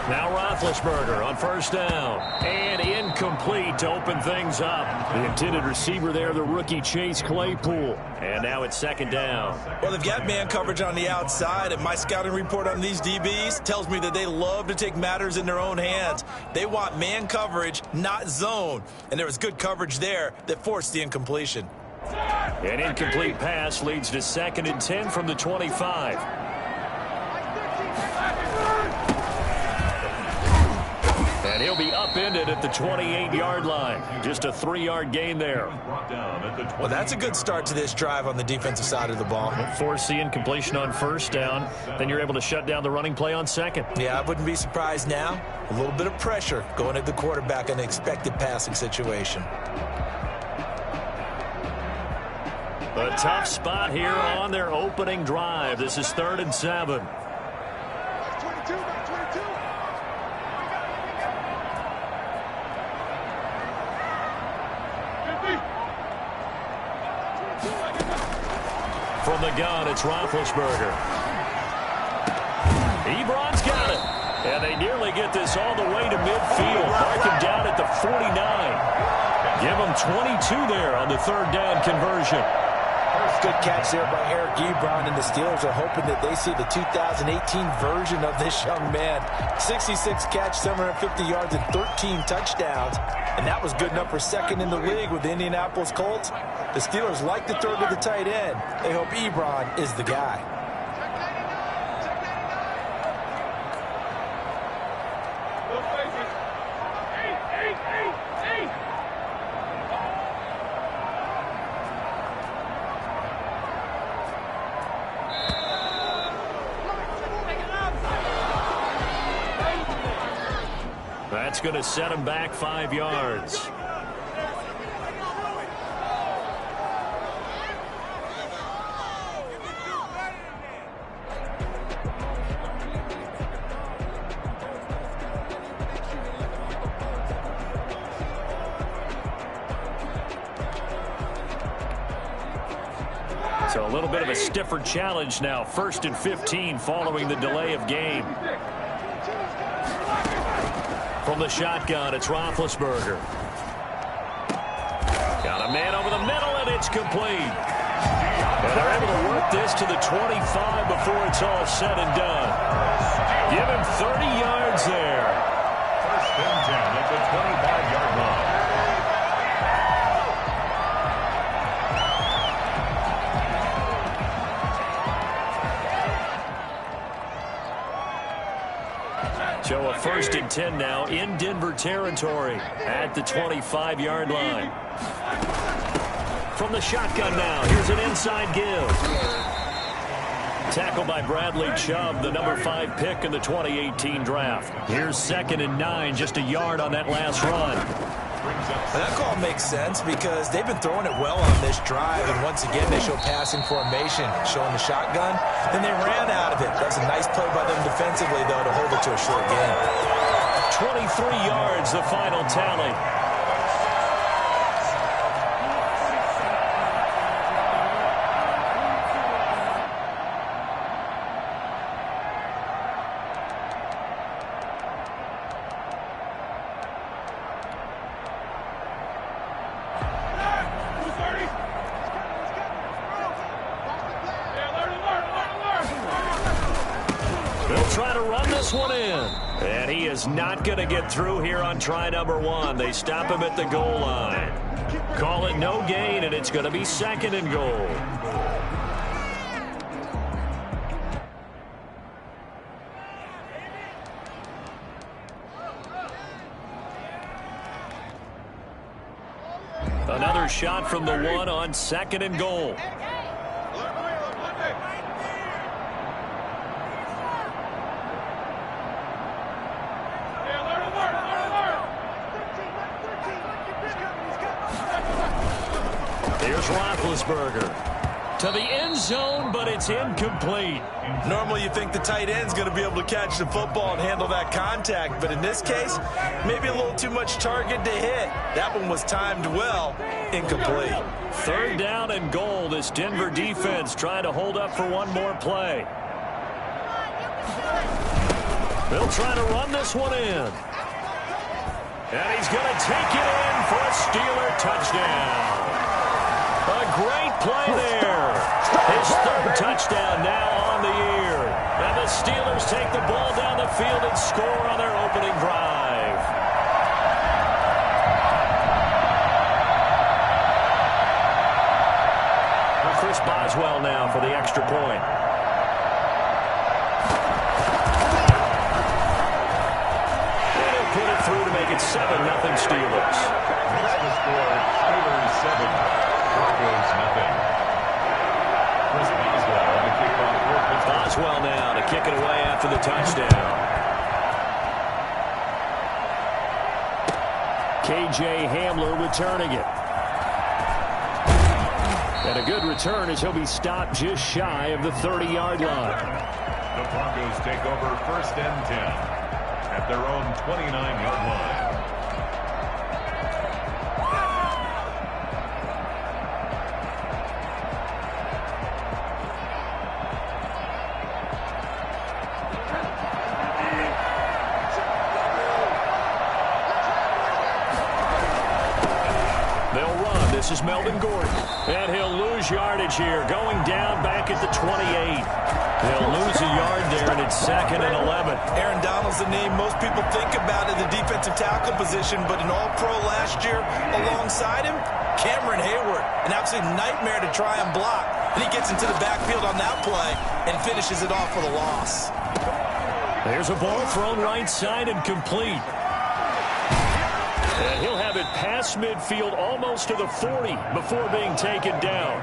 Now Roethlisberger on first down. And incomplete to open things up. The intended receiver there, the rookie Chase Claypool. And now it's second down. Well, they've got man coverage on the outside, and my scouting report on these DBs tells me that they love to take matters in their own hands. They want man coverage, not zone. And there was good coverage there that forced the incompletion. An incomplete pass leads to 2nd and 10 from the 25. And he'll be upended at the 28-yard line. Just a 3-yard gain there. Well, that's a good start to this drive on the defensive side of the ball. Force the incompletion on first down. Then you're able to shut down the running play on second. Yeah, I wouldn't be surprised now. A little bit of pressure going at the quarterback in an expected passing situation. A tough spot here on their opening drive. This is 3rd and 7. From the gun, it's Roethlisberger. Ebron's got it. And they nearly get this all the way to midfield. Mark him down at the 49. Give him 22 there on the 3rd down conversion. Good catch there by Eric Ebron, and the Steelers are hoping that they see the 2018 version of this young man. 66 catch, 750 yards, and 13 touchdowns. And that was good enough for 2nd in the league with the Indianapolis Colts. The Steelers like to throw to the tight end. They hope Ebron is the guy. That's going to set him back 5 yards. So a little bit of a stiffer challenge now. 1st and 15 following the delay of game. From the shotgun, it's Roethlisberger. Got a man over the middle, and it's complete. And they're able to work this to the 25 before it's all said and done. Give him 30 yards there. 1st and 10 at the 25-yard line. So a 1st and 10 now in Denver territory at the 25-yard line. From the shotgun now, here's an inside give. Tackled by Bradley Chubb, the number 5 pick in the 2018 draft. Here's 2nd and 9, just a yard on that last run. And that call makes sense because they've been throwing it well on this drive, and once again they show passing formation, showing the shotgun. Then they ran out of it. That's a nice play by them defensively, though, to hold it to a short gain. 23 yards, the final tally. Try to run this one in. And he is not going to get through here on try number 1. They stop him at the goal line. Call it no gain, and it's going to be 2nd and goal. Another shot from the 1 on 2nd and goal. Here's Roethlisberger to the end zone, but it's incomplete. Normally you think the tight end's going to be able to catch the football and handle that contact, but in this case, maybe a little too much target to hit. That one was timed well, incomplete. 3rd down and goal. This Denver defense trying to hold up for one more play. They'll try to run this one in. And he's going to take it in for a Steeler touchdown. A great play there. His third touchdown now on the year. And the Steelers take the ball down the field and score on their opening drive. Chris Boswell now for the extra point. And he'll put it through to make it 7-0 Steelers. That's the score. Steelers 7, Broncos nothing. Chris Boswell on the kickoff. Boswell now to kick it away after the touchdown. K.J. Hamler returning it. And a good return as he'll be stopped just shy of the 30-yard line. The Broncos take over 1st and 10 at their own 29-yard line. This is Melvin Gordon. And he'll lose yardage here, going down back at the 28. They'll lose a yard there, and it's 2nd and 11. Aaron Donald's the name most people think about in the defensive tackle position, but an all-pro last year alongside him, Cameron Hayward. An absolute nightmare to try and block. And he gets into the backfield on that play and finishes it off with a loss. There's a ball thrown right side and complete. And he'll have it past midfield almost to the 40 before being taken down.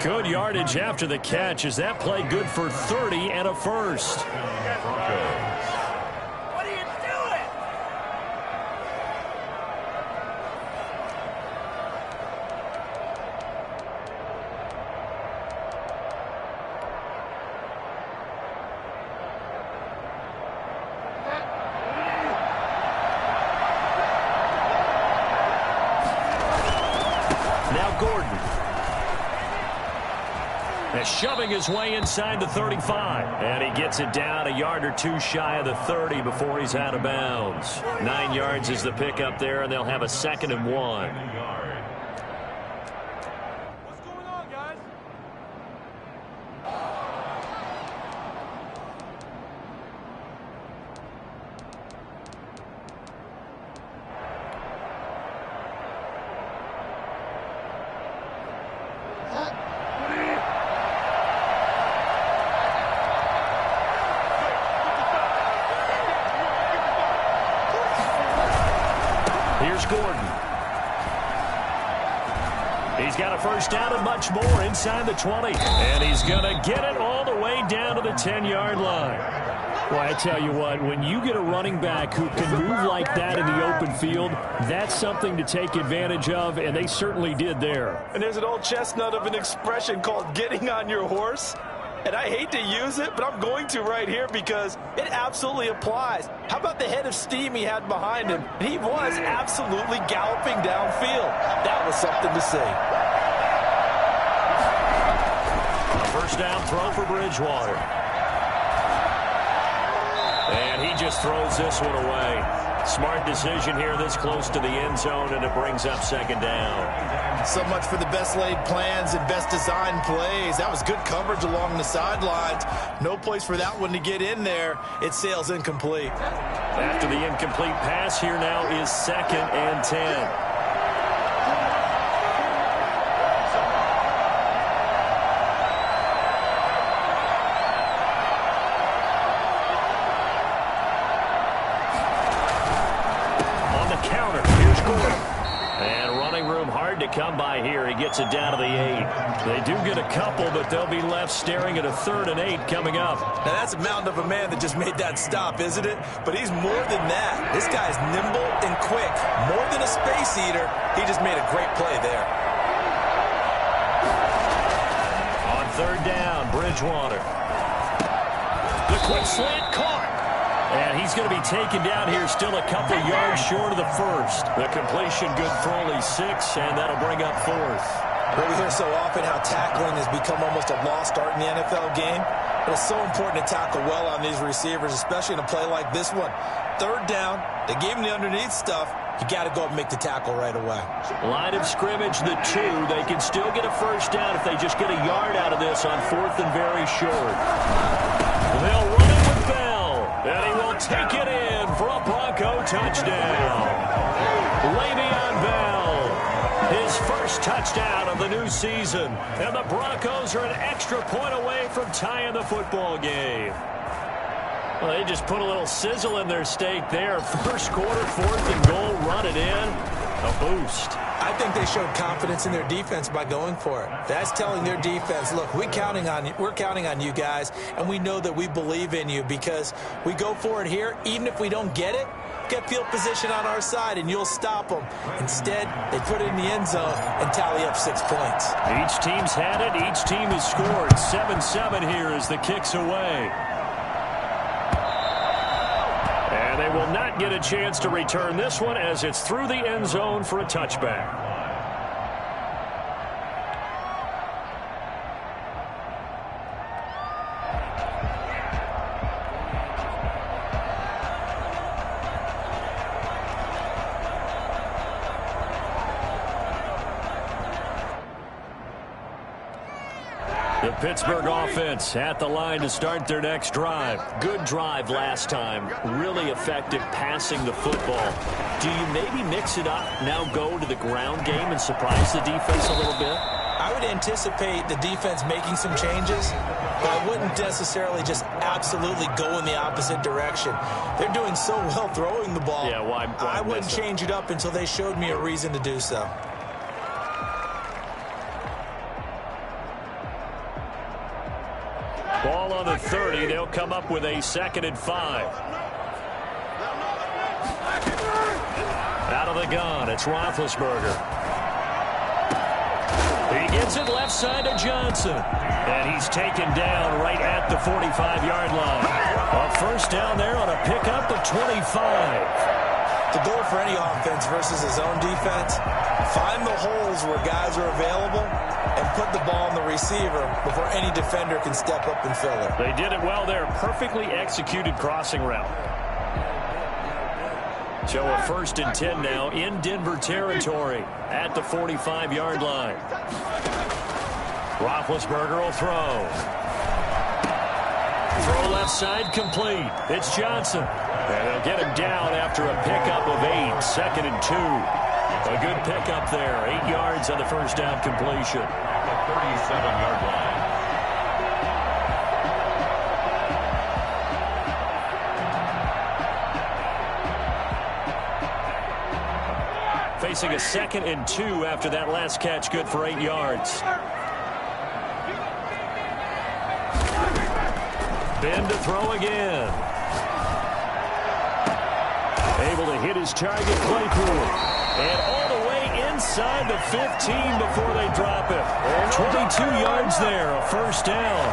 Good yardage after the catch. Is that play good for 30 and a first? What are you doing? Now Gordon. Shoving his way inside the 35. And he gets it down a yard or two shy of the 30 before he's out of bounds. 9 yards is the pickup there, and they'll have a 2nd and 1. What's going on, guys? Gordon. He's got a first down and much more inside the 20. And he's going to get it all the way down to the 10-yard line. Well, I tell you what, when you get a running back who can move like that in the open field, that's something to take advantage of, and they certainly did there. And there's an old chestnut of an expression called getting on your horse. And I hate to use it, but I'm going to right here because it absolutely applies. How about the head of steam he had behind him? He was absolutely galloping downfield. That was something to see. First down throw for Bridgewater. And he just throws this one away. Smart decision here this close to the end zone, and it brings up 2nd down. So much for the best laid plans and best designed plays. That was good coverage along the sidelines. No place for that one to get in there. It sails incomplete. After the incomplete pass, here now is 2nd and 10. they come by here. He gets it down to the 8. They do get a couple, but they'll be left staring at a 3rd and 8 coming up. Now, that's a mountain of a man that just made that stop, isn't it? But he's more than that. This guy's nimble and quick. More than a space eater, he just made a great play there. On 3rd down, Bridgewater. The quick slant caught. And he's going to be taken down here, still a couple yards short of the 1st. The completion good for only 6, and that'll bring up 4th. Well, we hear so often how tackling has become almost a lost art in the NFL game. But it's so important to tackle well on these receivers, especially in a play like this one. 3rd down, they gave him the underneath stuff. You got to go up and make the tackle right away. Line of scrimmage, the 2. They can still get a 1st down if they just get a yard out of this on 4th and very short. They'll run it with Bell. And he will take it in for a Bronco touchdown. Le'Veon Bell, his first touchdown of the new season. And the Broncos are an extra point away from tying the football game. Well, they just put a little sizzle in their steak there. First quarter, 4th and goal, run it in. A boost. I think they showed confidence in their defense by going for it. That's telling their defense, look, we're counting on you guys, and we know that we believe in you because we go for it here. Even if we don't get it, get field position on our side, and you'll stop them. Instead, they put it in the end zone and tally up 6 points. Each team's had it. Each team has scored. 7-7 here as the kick's away. And they will not get a chance to return this one as it's through the end zone for a touchback. The Pittsburgh offense at the line to start their next drive. Good drive last time. Really effective passing the football. Do you maybe mix it up, now go to the ground game and surprise the defense a little bit? I would anticipate the defense making some changes, but I wouldn't necessarily just absolutely go in the opposite direction. They're doing so well throwing the ball. Yeah, why I wouldn't change it up until they showed me a reason to do so. Ball on the 30. They'll come up with a 2nd and 5. Out of the gun, it's Roethlisberger. He gets it left side to Johnson. And he's taken down right at the 45-yard line. A 1st down there on a pickup of 25. The goal for any offense versus his own defense, find the holes where guys are available and put the ball on the receiver before any defender can step up and fill it. They did it well there. Perfectly executed crossing route. So a 1st and 10 now in Denver territory at the 45-yard line. Roethlisberger will throw. Throw left side complete. It's Johnson. And they'll get him down after a pickup of 8. 2nd and 2. A good pickup there. 8 yards on the 1st down completion. At the 37-yard line. Facing a 2nd and 2 after that last catch, good for 8 yards. Ben to throw again. Able to hit his target, Claypool. And all the way inside the 15 before they drop it. 22 yards there, a 1st down.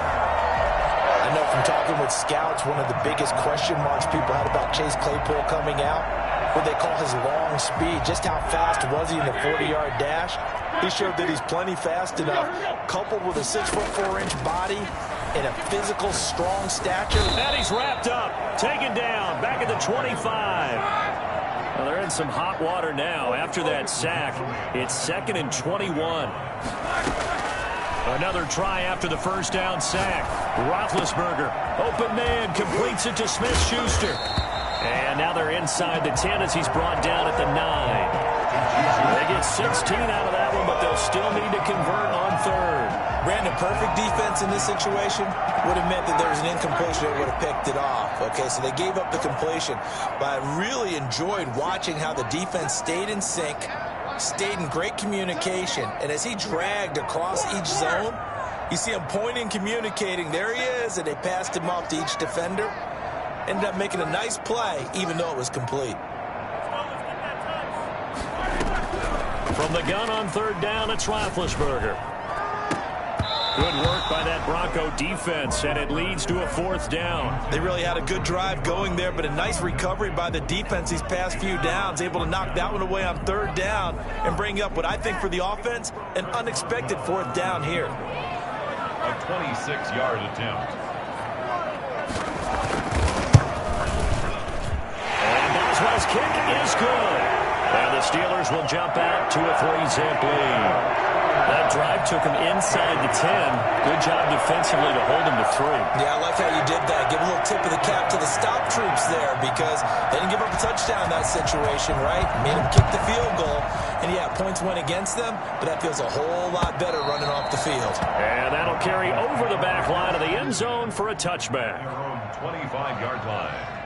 I know from talking with scouts, one of the biggest question marks people had about Chase Claypool coming out, what they call his long speed. Just how fast was he in the 40-yard dash? He showed that he's plenty fast enough, coupled with a 6'4" body and a physical, strong stature. And he's wrapped up, taken down, back at the 25. Well, they're in some hot water now after that sack. It's 2nd and 21. Another try after the 1st down sack. Roethlisberger, open man, completes it to Smith-Schuster. And now they're inside the 10 as he's brought down at the 9. They get 16 out of that one, but they'll still need to convert on 3rd. Brandon, perfect defense in this situation would have meant that there was an incompletion that would have picked it off. Okay, so they gave up the completion. But I really enjoyed watching how the defense stayed in sync, stayed in great communication. And as he dragged across each zone, you see him pointing, communicating. There he is, and they passed him off to each defender. Ended up making a nice play, even though it was complete. From the gun on third down, it's Roethlisberger. Good work by that Bronco defense, and it leads to a fourth down. They really had a good drive going there, but a nice recovery by the defense these past few downs, able to knock that one away on third down and bring up what I think for the offense, an unexpected fourth down here. A 26-yard attempt. And Boswell's kick is good. And the Steelers will jump out to a 3-zip lead. That drive took him inside the 10. Good job defensively to hold him to 3. Yeah, I like how you did that. Give a little tip of the cap to the stop troops there because they didn't give up a touchdown in that situation, right? Made them kick the field goal. And, yeah, points went against them, but that feels a whole lot better running off the field. And that'll carry over the back line of the end zone for a touchback. 25-yard line.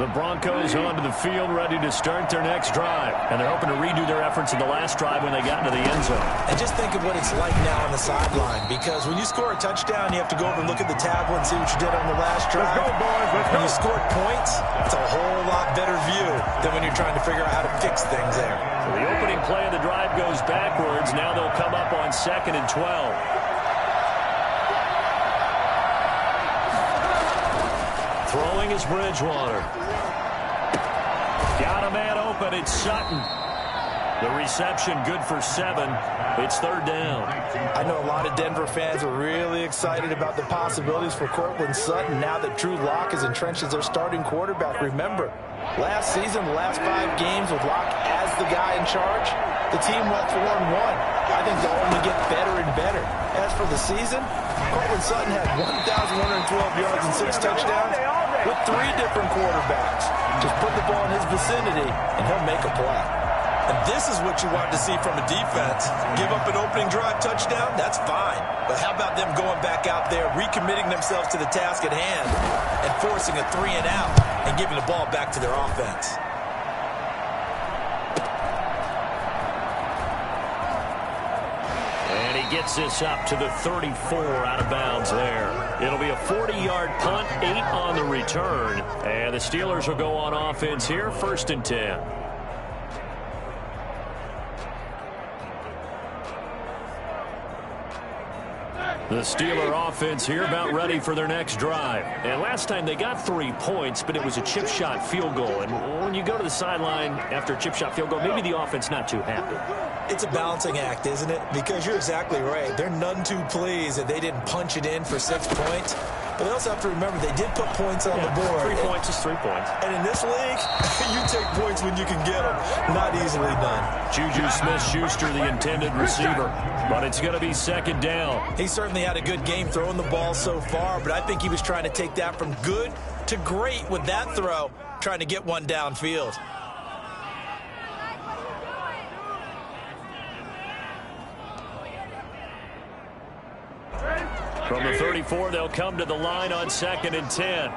The Broncos onto the field, ready to start their next drive. And they're hoping to redo their efforts in the last drive when they got into the end zone. And just think of what it's like now on the sideline, because when you score a touchdown, you have to go over and look at the tablet and see what you did on the last drive. Let's go, boys. Let's go. When you scored points, it's a whole lot better view than when you're trying to figure out how to fix things there. So the opening play of the drive goes backwards. Now they'll come up on 2nd and 12. Throwing is Bridgewater. Got a man open. It's Sutton. The reception good for 7. It's third down. I know a lot of Denver fans are really excited about the possibilities for Courtland Sutton now that Drew Lock is entrenched as their starting quarterback. Remember, last season, the last 5 games with Lock as the guy in charge, the team went 4-1. I think they'll only get better and better. As for the season, Courtland Sutton had 1,112 yards and 6 touchdowns with 3 different quarterbacks. Just put the ball in his vicinity, and he'll make a play. And this is what you want to see from a defense. Give up an opening drive touchdown, that's fine. But how about them going back out there, recommitting themselves to the task at hand, and forcing a 3-and-out, and giving the ball back to their offense. And he gets this up to the 34 out of bounds there. It'll be a 40-yard punt, 8 on the return. And the Steelers will go on offense here, 1st and 10. The Steeler offense here about ready for their next drive. And last time they got 3 points, but it was a chip shot field goal. And when you go to the sideline after a chip shot field goal, maybe the offense not too happy. It's a balancing act, isn't it? Because you're exactly right. They're none too pleased that they didn't punch it in for 6 points. But they also have to remember they did put points on the board. 3 points is 3 points. And in this league, you take points when you can get them. Not easily done. Juju Smith-Schuster, the intended receiver. But it's going to be 2nd down. He certainly had a good game throwing the ball so far, but I think he was trying to take that from good to great with that throw, trying to get one downfield. From the 34, they'll come to the line on 2nd and 10.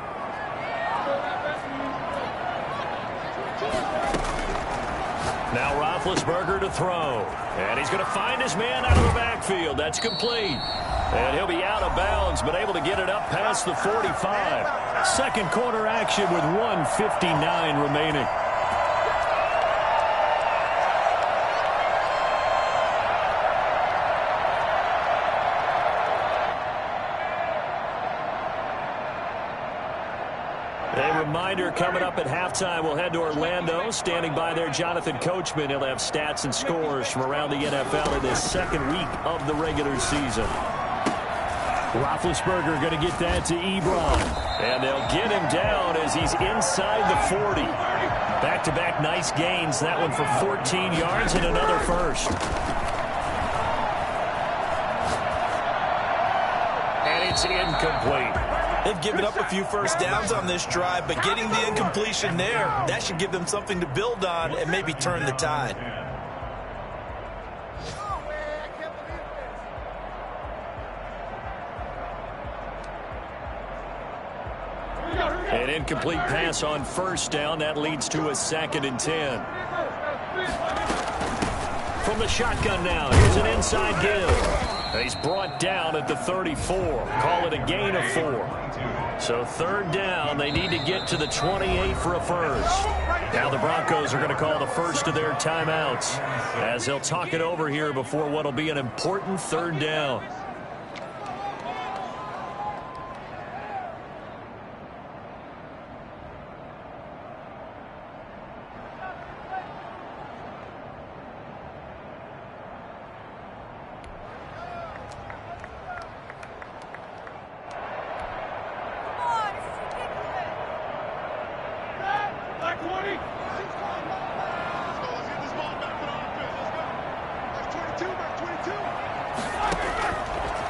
Now Roethlisberger to throw. And he's going to find his man out of the backfield. That's complete. And he'll be out of bounds, but able to get it up past the 45. Second quarter action with 1:59 remaining. A reminder coming up at halftime, we'll head to Orlando. Standing by there, Jonathan Coachman. He'll have stats and scores from around the NFL in this 2nd week of the regular season. Roethlisberger going to get that to Ebron. And they'll get him down as he's inside the 40. Back-to-back nice gains. That one for 14 yards and another first. And it's incomplete. They've given up a few first downs on this drive, but getting the incompletion there, that should give them something to build on and maybe turn the tide. Incomplete pass on first down. That leads to a 2nd and 10. From the shotgun now, here's an inside give. He's brought down at the 34. Call it a gain of 4. So 3rd down, they need to get to the 28 for a first. Now the Broncos are going to call the first of their timeouts as they'll talk it over here before what will be an important 3rd down.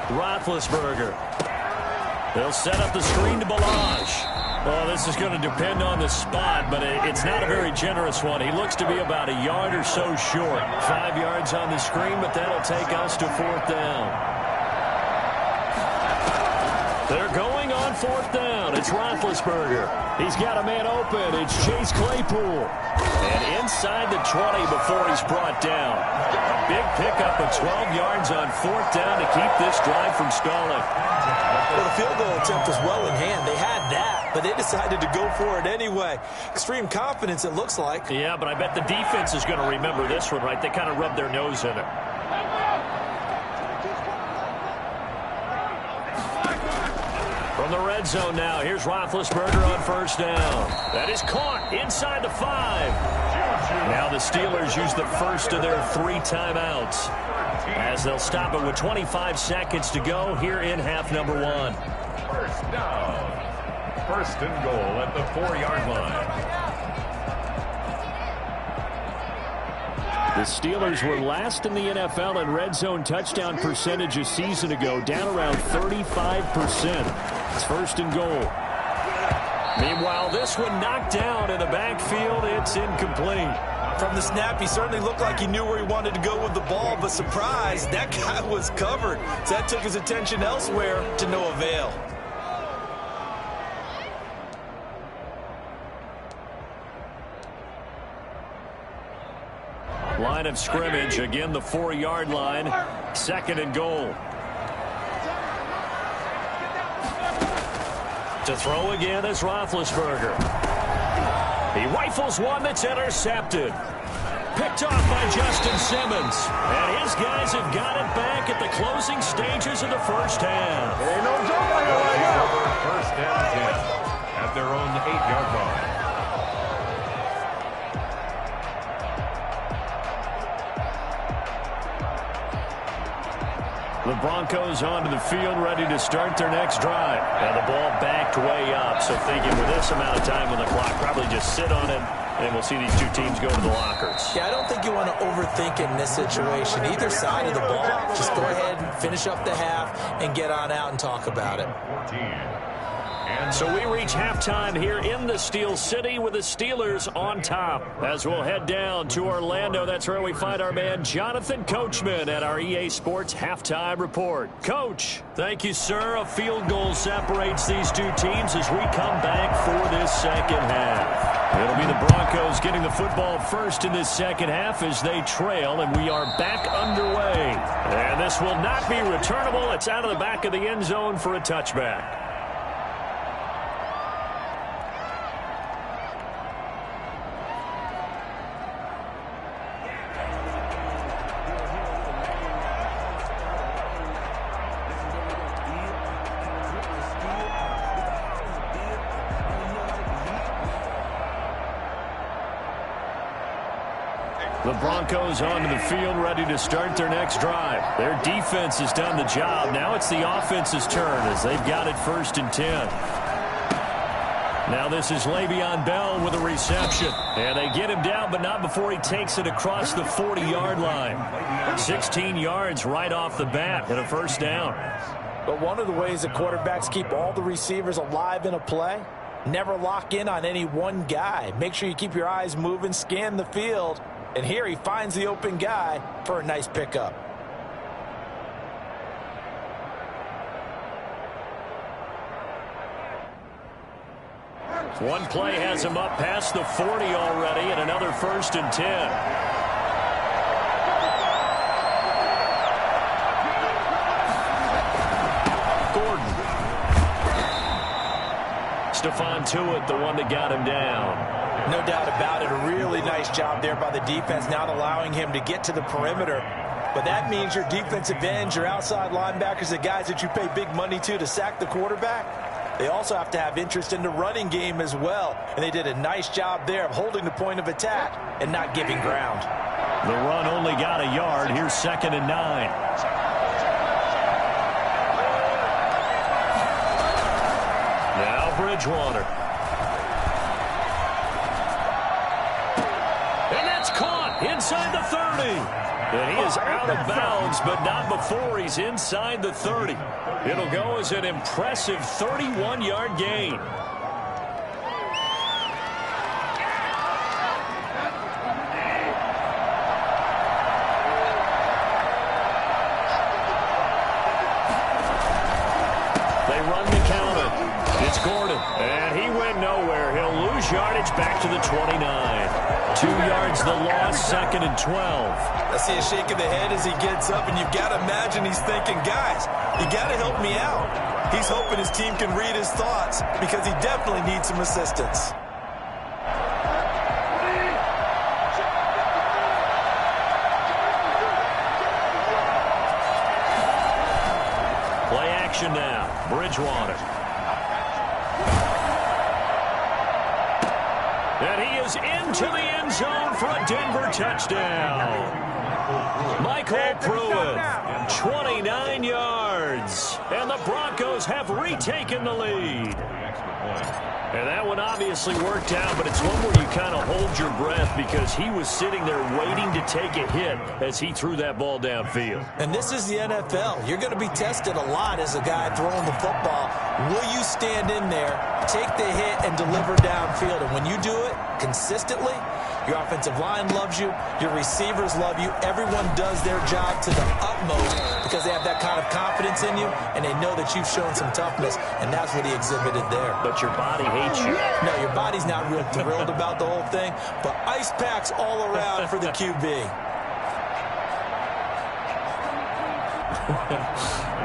Roethlisberger. They'll set up the screen to Ballage. Well, this is going to depend on the spot, but it's not a very generous one. He looks to be about a yard or so short. 5 yards on the screen, but that'll take us to 4th down. They're going on 4th down. It's Roethlisberger. He's got a man open. It's Chase Claypool. And inside the 20 before he's brought down. A big pickup of 12 yards on 4th down to keep this drive from stalling. Well, the field goal attempt was well in hand. They had that, but they decided to go for it anyway. Extreme confidence, it looks like. Yeah, but I bet the defense is going to remember this one, right? They kind of rubbed their nose in it. From the red zone now, here's Roethlisberger on 1st down. That is caught inside the 5. Now the Steelers use the first of their 3 timeouts as they'll stop it with 25 seconds to go here in half number 1. 1st down. 1st and goal at the 4-yard line. The Steelers were last in the NFL in red zone touchdown percentage a season ago, down around 35%. It's 1st and goal. Meanwhile, this one knocked down in the backfield. It's incomplete. From the snap, he certainly looked like he knew where he wanted to go with the ball, but surprise, that guy was covered. So that took his attention elsewhere to no avail. Line of scrimmage, again the 4-yard line. 2nd and goal. To throw again is Roethlisberger. He rifles one that's intercepted. Picked off by Justin Simmons. And his guys have got it back at the closing stages of the first half. Ain't no joke on it right now. 1st and 10 at their own 8-yard line. The Broncos onto the field, ready to start their next drive. And the ball backed way up, so thinking with this amount of time on the clock, probably just sit on it, and we'll see these two teams go to the lockers. Yeah, I don't think you want to overthink it in this situation. Either side of the ball, just go ahead and finish up the half and get on out and talk about it. 14. So we reach halftime here in the Steel City with the Steelers on top. As we'll head down to Orlando, that's where we find our man Jonathan Coachman at our EA Sports Halftime Report. Coach, thank you, sir. A field goal separates these two teams as we come back for this second half. It'll be the Broncos getting the football first in this second half as they trail, and we are back underway. And this will not be returnable. It's out of the back of the end zone for a touchback. The Broncos onto the field, ready to start their next drive. Their defense has done the job. Now it's the offense's turn as they've got it 1st and 10. Now this is Le'Veon Bell with a reception. And they get him down, but not before he takes it across the 40-yard line. 16 yards right off the bat and a 1st down. But one of the ways that quarterbacks keep all the receivers alive in a play, never lock in on any one guy. Make sure you keep your eyes moving, scan the field. And here he finds the open guy for a nice pickup. One play has him up past the 40 already, and another 1st and 10. Gordon. Stephon Tuitt, the one that got him down. No doubt about it. A really nice job there by the defense, not allowing him to get to the perimeter. But that means your defensive ends, your outside linebackers, the guys that you pay big money to sack the quarterback, they also have to have interest in the running game as well. And they did a nice job there of holding the point of attack and not giving ground. The run only got a yard. Here's 2nd and 9. Now Bridgewater. And that's caught inside the 30. And he is out of bounds, but not before he's inside the 30. It'll go as an impressive 31-yard gain. They run the counter. It's Gordon, and he went nowhere. He'll lose yardage back to the 29. 2 yards the loss, 2nd and 12. I see a shake of the head as he gets up, and you've got to imagine he's thinking, guys, you got to help me out. He's hoping his team can read his thoughts because he definitely needs some assistance. Play action now. Bridgewater. And he is into the end zone for a Denver touchdown. Michael Pruitt, 29 yards. And the Broncos have retaken the lead. And that one obviously worked out, but it's one where you kind of hold your breath because he was sitting there waiting to take a hit as he threw that ball downfield. And this is the NFL. You're going to be tested a lot as a guy throwing the football. Will you stand in there, take the hit, and deliver downfield? And when you do it consistently, your offensive line loves you, your receivers love you, everyone does their job to the utmost because they have that kind of confidence in you, and they know that you've shown some toughness, and that's what he exhibited there. But your body hates you. No, your body's not real thrilled about the whole thing, but ice packs all around for the QB.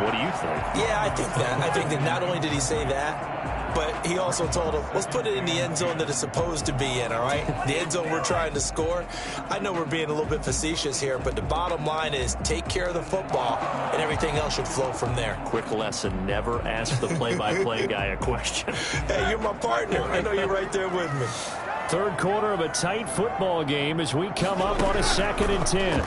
What do you think? Yeah, I think that. I think that not only did he say that, but he also told him, let's put it in the end zone that it's supposed to be in, all right? The end zone we're trying to score. I know we're being a little bit facetious here, but the bottom line is take care of the football, and everything else should flow from there. Quick lesson, never ask the play-by-play guy a question. Hey, you're my partner. I know you're right there with me. Third quarter of a tight football game as we come up on a 2nd and 10.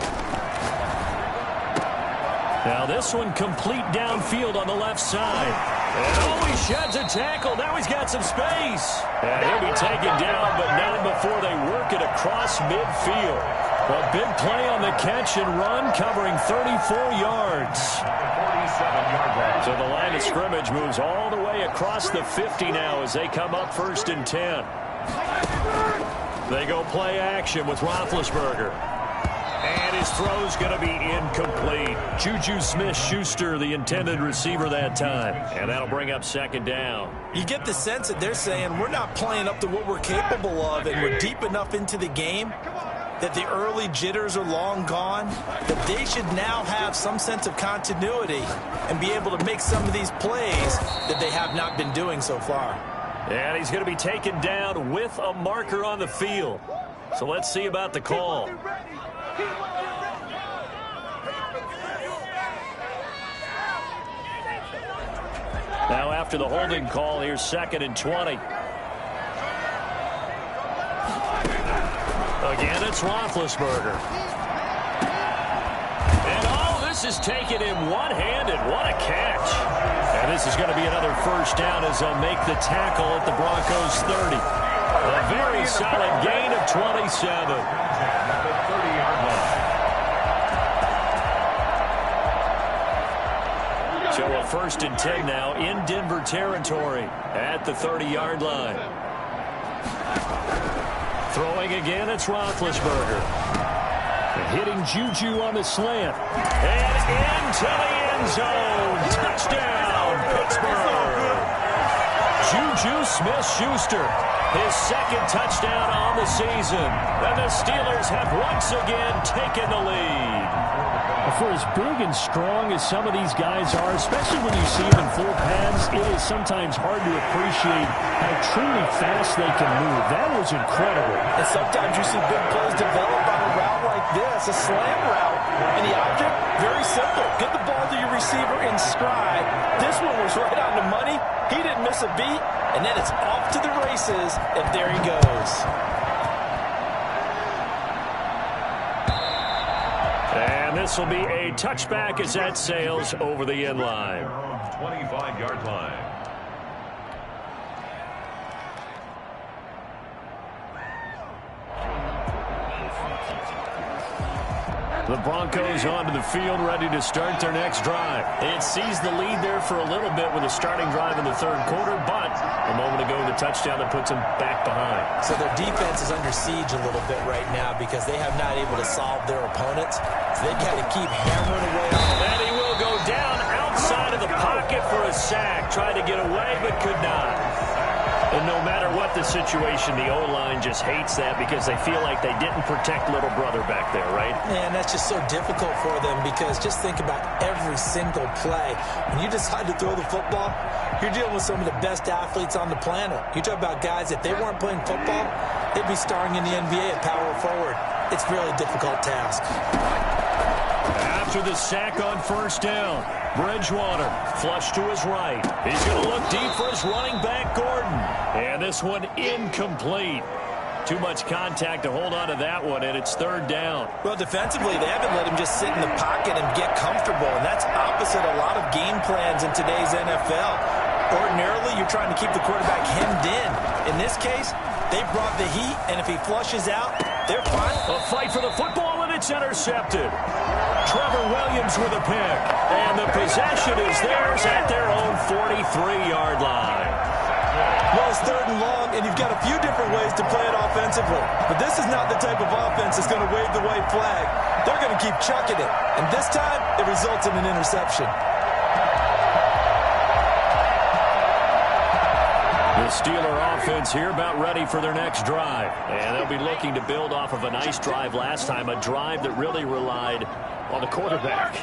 Now this one complete downfield on the left side. And oh, he sheds a tackle. Now he's got some space. And he'll be taken down, but not before they work it across midfield. A big play on the catch and run, covering 34 yards. So the line of scrimmage moves all the way across the 50 now as they come up 1st and 10. They go play action with Roethlisberger. And his throw's going to be incomplete. Juju Smith-Schuster, the intended receiver that time. And that'll bring up 2nd down. You get the sense that they're saying we're not playing up to what we're capable of, and we're deep enough into the game that the early jitters are long gone, that they should now have some sense of continuity and be able to make some of these plays that they have not been doing so far. And he's going to be taken down with a marker on the field. So let's see about the call. Now after the holding call, here's 2nd and 20. Again, it's Roethlisberger. And oh, this is taken in one-handed. What a catch. And this is going to be another 1st down as they'll make the tackle at the Broncos 30. A very solid gain of 27. At the 30-yard line. So a 1st and 10 now in Denver territory at the 30-yard line. Throwing again, it's Roethlisberger. Hitting Juju on the slant. And into the end zone. Touchdown, Pittsburgh. Juju Smith-Schuster His second touchdown on the season. And the Steelers have once again taken the lead. For as big and strong as some of these guys are, especially when you see them in full pads, it is sometimes hard to appreciate how truly fast they can move. That was incredible. And sometimes you see big plays develop on a route like this, a slam route. And the object, very simple. Get the ball to your receiver in stride. This one was right on the money. He didn't miss a beat. And then it's off to the races, and there he goes. And this will be a touchback as that sails over the end line. 25-yard line. The Broncos onto the field, ready to start their next drive. It sees the lead there for a little bit with a starting drive in the third quarter, but a moment ago, the touchdown that puts them back behind. So their defense is under siege a little bit right now because they have not able to solve their opponents. So they've got to keep hammering away on them. And he will go down outside of the pocket for a sack. Tried to get away, but could not. And no matter what the situation, the O-line just hates that because they feel like they didn't protect little brother back there, right? Man, that's just so difficult for them because just think about every single play. When you decide to throw the football, you're dealing with some of the best athletes on the planet. You talk about guys, if they weren't playing football, they'd be starring in the NBA at power forward. It's a really difficult task. After the sack on first down, Bridgewater flush to his right. He's going to look deep for his running back, Gordon. And this one incomplete. Too much contact to hold on to that one, and it's third down. Well, defensively, they haven't let him just sit in the pocket and get comfortable, and that's opposite a lot of game plans in today's NFL. Ordinarily, you're trying to keep the quarterback hemmed in. In this case, they brought the heat, and if he flushes out, they're fine. A fight for the football, and it's intercepted. Trevor Williams with a pick, and the possession is theirs at their own 43-yard line. Well, it's third and long, and you've got a few different ways to play it offensively. But this is not the type of offense that's going to wave the white flag. They're going to keep chucking it. And this time, it results in an interception. The Steeler offense here about ready for their next drive. And they'll be looking to build off of a nice drive last time, a drive that really relied on the quarterback.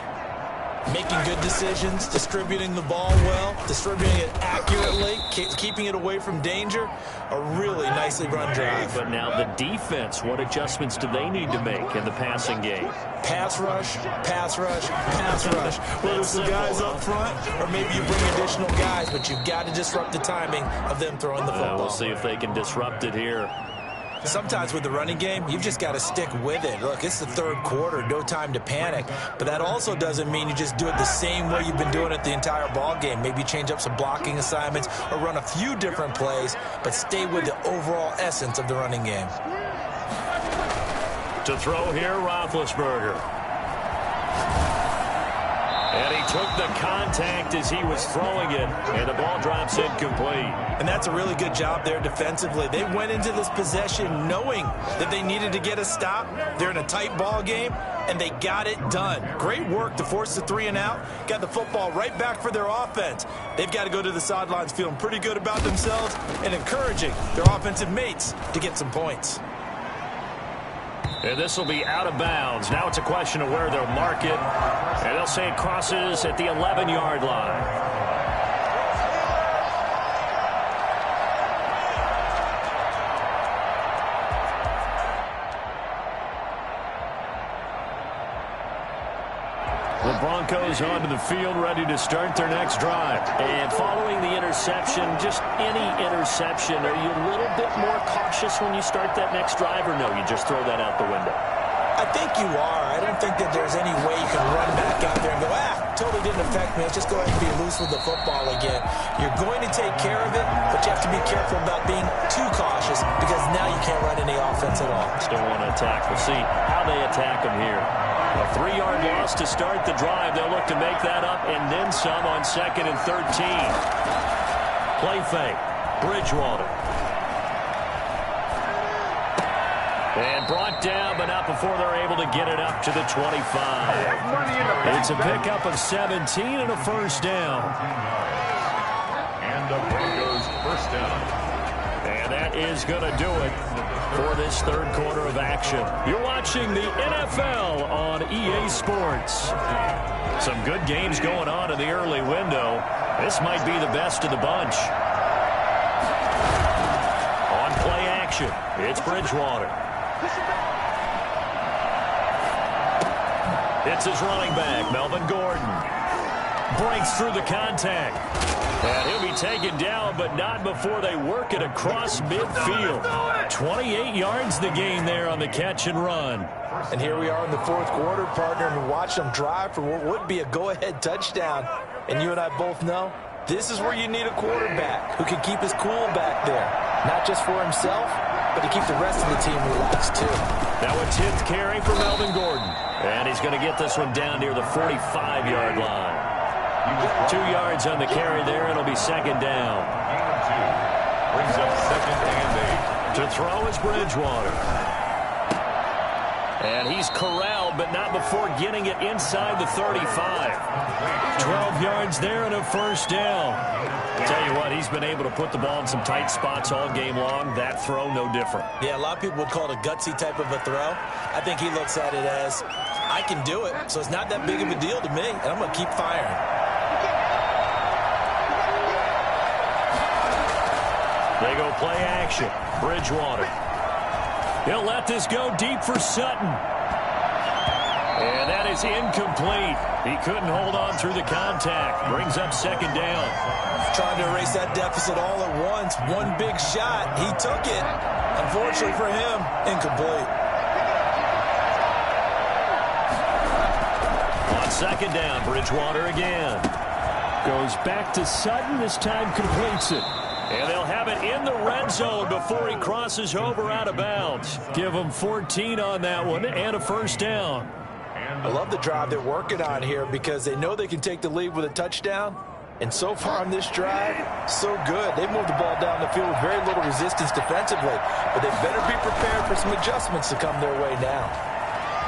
Making good decisions, distributing the ball well, distributing it accurately, keeping it away from danger. A really nicely run drive. But now the defense, what adjustments do they need to make in the passing game? Pass rush, pass rush, pass rush. Whether it's the guys up front or maybe you bring additional guys, but you've got to disrupt the timing of them throwing the football. We'll see if they can disrupt it here. Sometimes with the running game, you've just got to stick with it. Look, it's the third quarter, no time to panic. But that also doesn't mean you just do it the same way you've been doing it the entire ball game. Maybe change up some blocking assignments or run a few different plays, but stay with the overall essence of the running game. To throw here, Roethlisberger. And he took the contact as he was throwing it, and the ball drops incomplete. And that's a really good job there defensively. They went into this possession knowing that they needed to get a stop. They're in a tight ball game, and they got it done. Great work to force the 3 and out. Got the football right back for their offense. They've got to go to the sidelines feeling pretty good about themselves and encouraging their offensive mates to get some points. And this will be out of bounds. Now it's a question of where they'll mark it. And they'll say it crosses at the 11-yard line. The Broncos onto the field, ready to start their next drive. And following the interception, just any interception, are you a little bit more cautious when you start that next drive, or no, you just throw that out the window? I think you are. I don't think that there's any way you can run back out there and go, totally didn't affect me. Let's just go ahead and be loose with the football again. You're going to take care of it, but you have to be careful about being too cautious because now you can't run any offense at all. Still want to attack. We'll see how they attack them here. A 3-yard loss to start the drive. They'll look to make that up and then some on 2nd and 13. Play fake. Bridgewater. And brought down, but not before they're able to get it up to the 25. It's a pickup of 17 and a first down. And the Broncos first down. And And that is going to do it for this third quarter of action. You're watching the NFL on EA Sports. Some good games going on in the early window. This might be the best of the bunch. On play action, it's Bridgewater. It's his running back, Melvin Gordon. Breaks through the contact. And he'll be taken down, but not before they work it across midfield. 28 yards the gain there on the catch and run. And here we are in the fourth quarter, partner, and watch them drive for what would be a go-ahead touchdown. And you and I both know this is where you need a quarterback who can keep his cool back there. Not just for himself, but to keep the rest of the team relaxed, too. Now a 10th carry for Melvin Gordon. And he's going to get this one down near the 45-yard line. 2 yards on the carry there, and it'll be second down. Brings up second and 8. To throw is Bridgewater. And he's corralled, but not before getting it inside the 35. 12 yards there and a first down. Tell you what, he's been able to put the ball in some tight spots all game long. That throw, no different. Yeah, a lot of people would call it a gutsy type of a throw. I think he looks at it as, I can do it, so it's not that big of a deal to me, and I'm going to keep firing. They go play action. Bridgewater. He'll let this go deep for Sutton. And that is incomplete. He couldn't hold on through the contact. Brings up second down. Trying to erase that deficit all at once. One big shot. He took it. Unfortunately for him, incomplete. On second down, Bridgewater again. Goes back to Sutton. This time completes it. And they'll have it in the red zone before he crosses over out of bounds. Give him 14 on that one and a first down. I love the drive they're working on here because they know they can take the lead with a touchdown. And so far on this drive, so good. They've moved the ball down the field with very little resistance defensively. But they better be prepared for some adjustments to come their way now.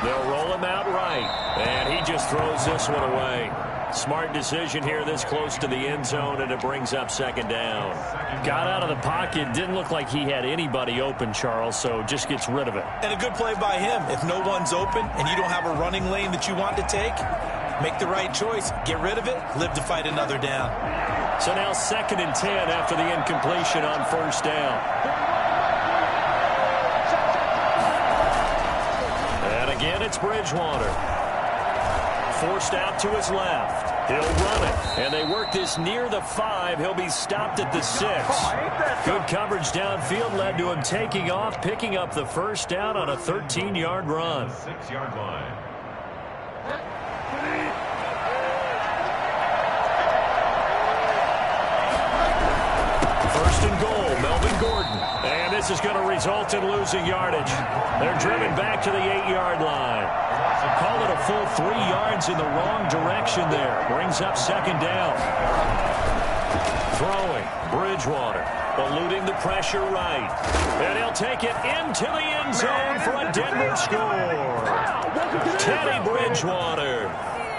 They'll roll him out right. And he just throws this one away. Smart decision here this close to the end zone, and it brings up second down. Got out of the pocket. Didn't look like he had anybody open, Charles, so just gets rid of it. And a good play by him. If no one's open and you don't have a running lane that you want to take, make the right choice. Get rid of it. Live to fight another down. So now second and 10 after the incompletion on first down. And again, it's Bridgewater. Forced out to his left. He'll run it. And they work this near the 5. He'll be stopped at the 6. Good coverage downfield led to him taking off, picking up the first down on a 13-yard run. 6-yard line. First and goal, Melvin Gordon. And this is going to result in losing yardage. They're driven back to the 8-yard line. Call it a full 3 yards in the wrong direction there. Brings up second down. Throwing, Bridgewater. Eluding the pressure right. And he'll take it into the end zone for a Denver score. Teddy Bridgewater.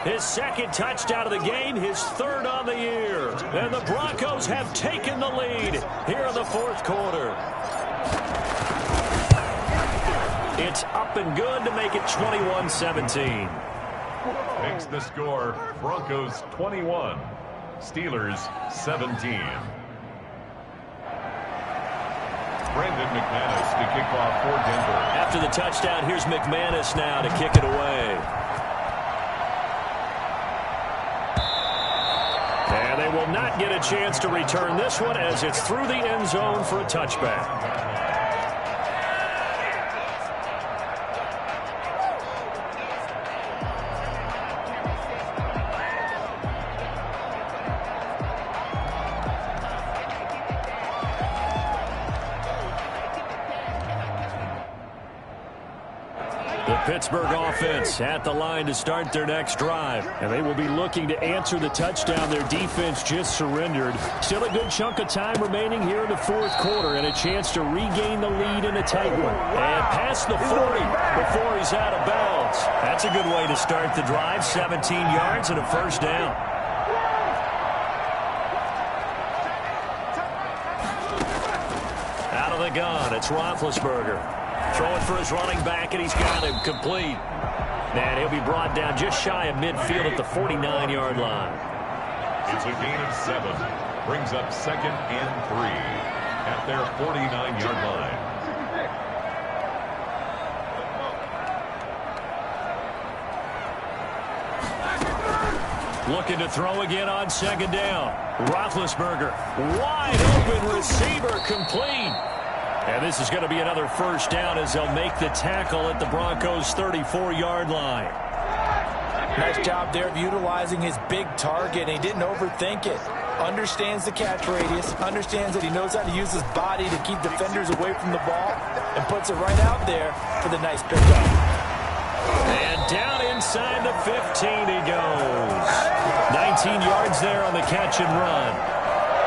His second touchdown of the game, his third on the year. And the Broncos have taken the lead here in the fourth quarter. It's up and good to make it 21-17. Makes the score Broncos 21, Steelers 17. Brandon McManus to kick off for Denver. After the touchdown, here's McManus now to kick it away. And they will not get a chance to return this one as it's through the end zone for a touchback. Pittsburgh offense at the line to start their next drive. And they will be looking to answer the touchdown their defense just surrendered. Still a good chunk of time remaining here in the fourth quarter and a chance to regain the lead in a tight one. And past the 40 before he's out of bounds. That's a good way to start the drive. 17 yards and a first down. gun. It's Roethlisberger. Throwing for his running back, and he's got him complete. And he'll be brought down just shy of midfield at the 49-yard line. It's a gain of 7. Brings up 2nd and 3 at their 49-yard line. Looking to throw again on 2nd down. Roethlisberger, wide open receiver, complete. And this is going to be another 1st down as they'll make the tackle at the Broncos' 34-yard line. Nice job there of utilizing his big target. He didn't overthink it. Understands the catch radius. Understands that he knows how to use his body to keep defenders away from the ball. And puts it right out there for the nice pickup. And down inside the 15 he goes. 19 yards there on the catch and run.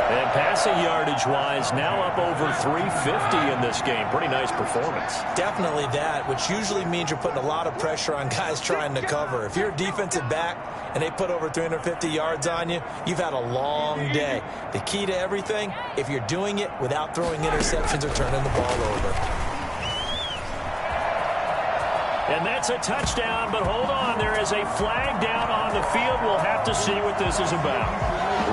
And passing yardage-wise, now up over 350 in this game. Pretty nice performance. Definitely that, which usually means you're putting a lot of pressure on guys trying to cover. If you're a defensive back and they put over 350 yards on you, you've had a long day. The key to everything, if you're doing it without throwing interceptions or turning the ball over. And that's a touchdown, but hold on. There is a flag down on the field. We'll have to see what this is about.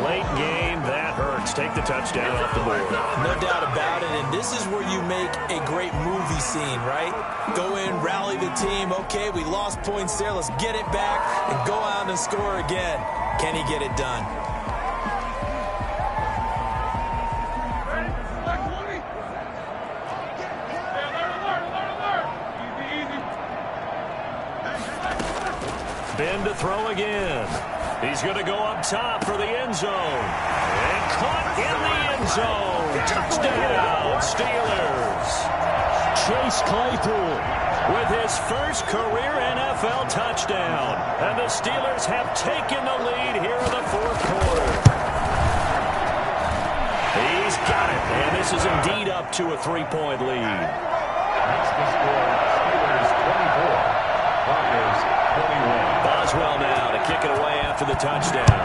Late game, that hurts. Take the touchdown off the board. No doubt about it, and this is where you make a great movie scene, right? Go in, rally the team. Okay, we lost points there. Let's get it back and go out and score again. Can he get it done? Ben to throw again. He's going to go up top for the end zone. And caught in the end zone. Touchdown, Steelers. Chase Claypool with his first career NFL touchdown. And the Steelers have taken the lead here in the 4th quarter. He's got it. And this is indeed up to a 3-point lead. That's the score. Steelers 24. Broncos 21. Boswell now to kick it away after the touchdown.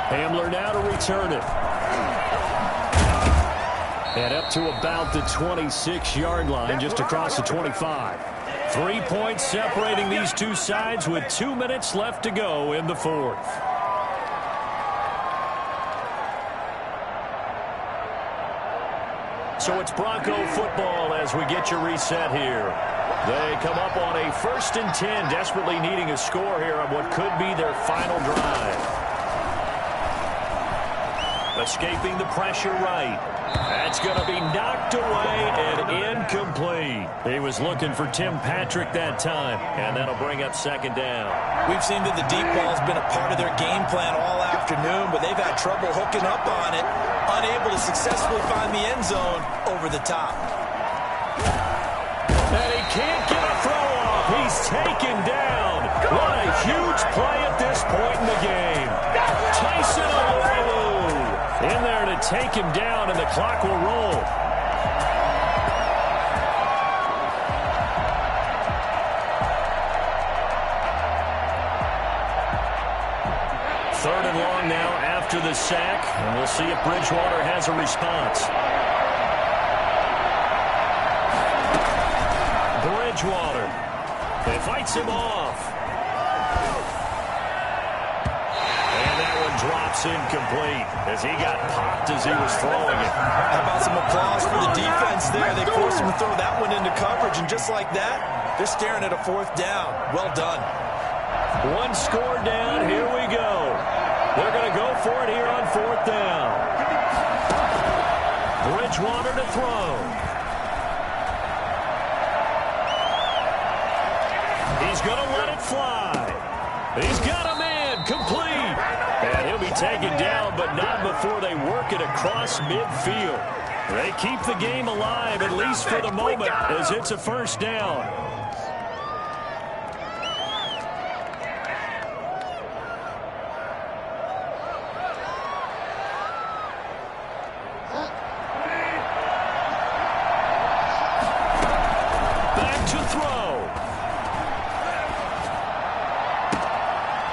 Hamler now to return it. And up to about the 26-yard line, just across the 25. 3 points separating these two sides with 2 minutes left to go in the 4th. So it's Bronco football as we get you reset here. They come up on a 1st and 10, desperately needing a score here on what could be their final drive. Escaping the pressure right. That's going to be knocked away and incomplete. He was looking for Tim Patrick that time, and that'll bring up 2nd down. We've seen that the deep ball has been a part of their game plan all afternoon, but they've had trouble hooking up on it, unable to successfully find the end zone over the top. And he can't get a throw off. He's taken down. What a huge play at this point in the game. Tyson Alualu in there to take him down, and the clock will roll. Third and long now after the sack, and we'll see if Bridgewater has a response. Bridgewater. It fights him off. And that one drops incomplete as he got popped as he was throwing it. How about some applause for the defense there? They forced him to throw that one into coverage, and just like that, they're staring at a 4th down. Well done. One score down. Here we go. They're going to go for it here on 4th down. Bridgewater to throw. He's going to let it fly. He's got a man complete. And he'll be taken down, but not before they work it across midfield. They keep the game alive, at least for the moment, as it's a 1st down.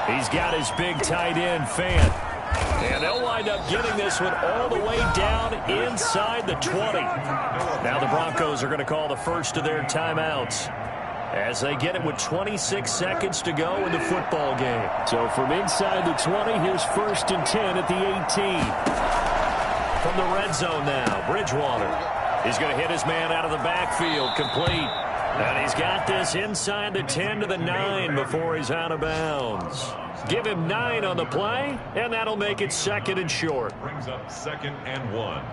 He's got his big tight end, Fant. And they'll wind up getting this one all the way down inside the 20. Now the Broncos are going to call the first of their timeouts as they get it with 26 seconds to go in the football game. So from inside the 20, here's 1st and 10 at the 18. From the red zone now, Bridgewater. He's going to hit his man out of the backfield, complete. And he's got this inside the 10 to the 9 before he's out of bounds. Give him 9 on the play, and that'll make it 2nd and short. Brings up 2nd and 1.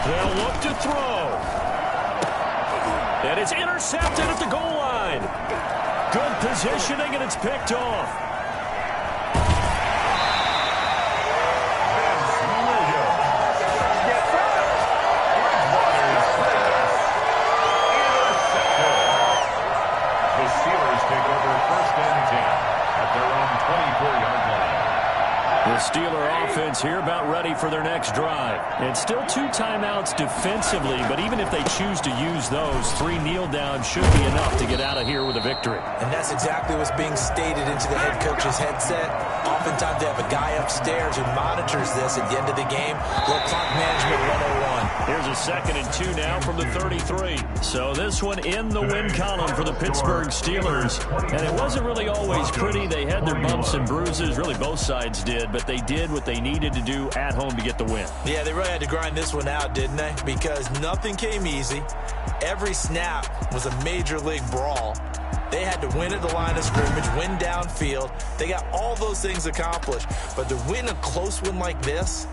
They'll look to throw. And it's intercepted at the goal line. Good positioning, and it's picked off. The Steelers take over 1st and 10 at their own 24-yard line. The Steeler offense here about ready for their next drive. And still 2 timeouts defensively, but even if they choose to use those, 3 kneel downs should be enough to get out of here with a victory. And that's exactly what's being stated into the head coach's headset. Oftentimes they have a guy upstairs who monitors this at the end of the game. Little clock management 101. Here's a 2nd and 2 now from the 33. So this one in the win column for the Pittsburgh Steelers. And it wasn't really always pretty. They had their bumps and bruises. Really both sides did. But they did what they needed to do at home to get the win. Yeah, they really had to grind this one out, didn't they? Because nothing came easy. Every snap was a major league brawl. They had to win at the line of scrimmage, win downfield. They got all those things accomplished. But to win a close one like this,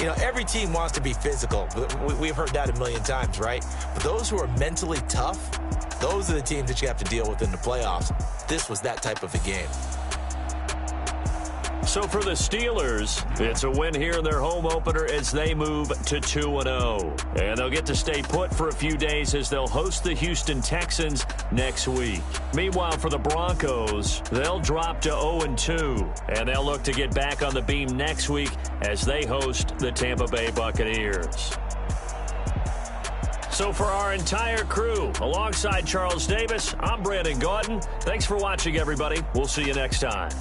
you know, every team wants to be physical. We've heard that a million times, right? But those who are mentally tough, those are the teams that you have to deal with in the playoffs. This was that type of a game. So for the Steelers, it's a win here in their home opener as they move to 2-0. And they'll get to stay put for a few days as they'll host the Houston Texans next week. Meanwhile, for the Broncos, they'll drop to 0-2. And they'll look to get back on the beam next week as they host the Tampa Bay Buccaneers. So for our entire crew, alongside Charles Davis, I'm Brandon Gaudin. Thanks for watching, everybody. We'll see you next time.